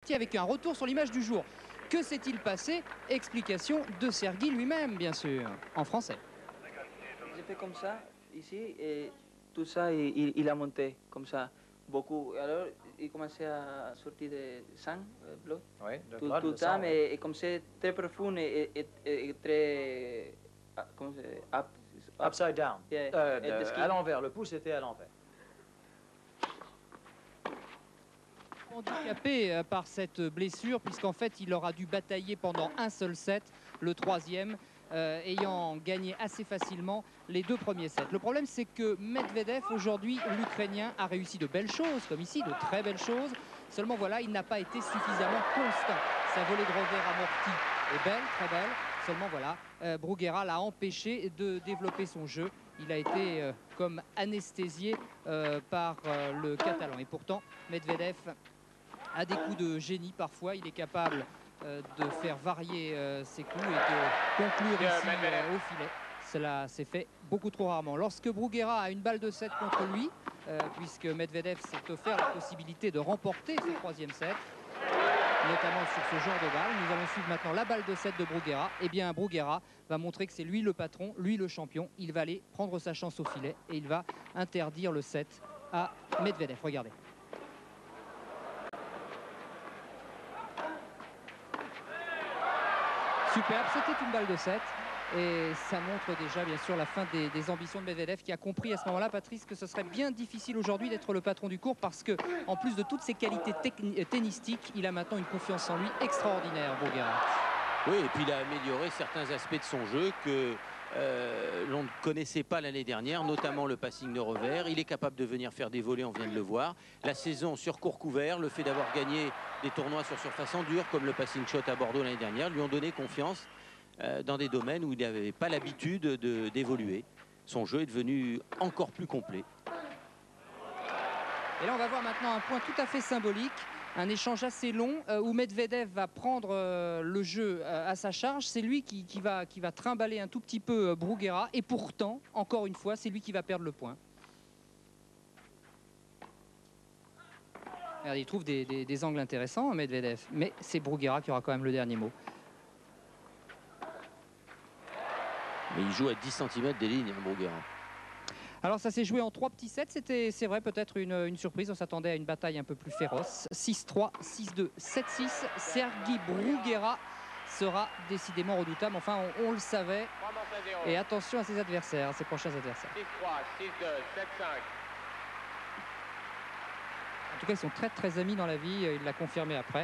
partie avec un retour sur l'image du jour. Que s'est-il passé? Explication de Serguy lui-même, bien sûr, en français. J'ai fait comme ça, ici, et tout ça, il a monté comme ça, beaucoup. Alors, il commençait à sortir de sang, blood, Oui, tout le sang, temps, et comme c'est très profond et très... Comment c'est? Upside down. Yeah, à l'envers, le pouce était à l'envers. Handicapé par cette blessure, puisqu'en fait il aura dû batailler pendant un seul set, le troisième, ayant gagné assez facilement les 2 premiers sets. Le problème, c'est que Medvedev, aujourd'hui, l'Ukrainien, a réussi de belles choses, comme ici, de très belles choses. Seulement voilà, il n'a pas été suffisamment constant. Sa volée de revers amortie est belle, très belle. Seulement voilà, Bruguera l'a empêché de développer son jeu. Il a été comme anesthésié par le Catalan. Et pourtant, Medvedev a des coups de génie parfois. Il est capable de faire varier ses coups et de conclure ici au filet. Cela s'est fait beaucoup trop rarement. Lorsque Bruguera a une balle de 7 contre lui, puisque Medvedev s'est offert la possibilité de remporter ce troisième set, notamment sur ce genre de balle. Nous allons suivre maintenant la balle de 7 de Bruguera. Eh bien, Bruguera va montrer que c'est lui le patron, lui le champion. Il va aller prendre sa chance au filet et il va interdire le set à Medvedev. Regardez. Superbe, c'était une balle de 7 et ça montre déjà bien sûr la fin des ambitions de Medvedev, qui a compris à ce moment-là, Patrice, que ce serait bien difficile aujourd'hui d'être le patron du court, parce que en plus de toutes ses qualités tennistiques, il a maintenant une confiance en lui extraordinaire, Bruguera. Oui, et puis il a amélioré certains aspects de son jeu que l'on ne connaissait pas l'année dernière, notamment le passing de revers. Il est capable de venir faire des volées, on vient de le voir. La saison sur court couvert, le fait d'avoir gagné des tournois sur surface en dur, comme le passing shot à Bordeaux l'année dernière, lui ont donné confiance dans des domaines où il n'avait pas l'habitude d'évoluer. Son jeu est devenu encore plus complet. Et là, on va voir maintenant un point tout à fait symbolique. Un échange assez long où Medvedev va prendre le jeu à sa charge. C'est lui qui va trimballer un tout petit peu Bruguera. Et pourtant, encore une fois, c'est lui qui va perdre le point. Alors, il trouve des angles intéressants, Medvedev. Mais c'est Bruguera qui aura quand même le dernier mot. Mais il joue à 10 cm des lignes, hein, Bruguera. Alors ça s'est joué en 3 petits sets, c'est vrai, peut-être une surprise, on s'attendait à une bataille un peu plus féroce. 6-3, 6-2, 7-6, Serguy Bruguera sera décidément redoutable, enfin on le savait. Et attention à ses adversaires, ses prochains adversaires. 6-3, 6-2, 7-5. En tout cas, ils sont très très amis dans la vie, il l'a confirmé après.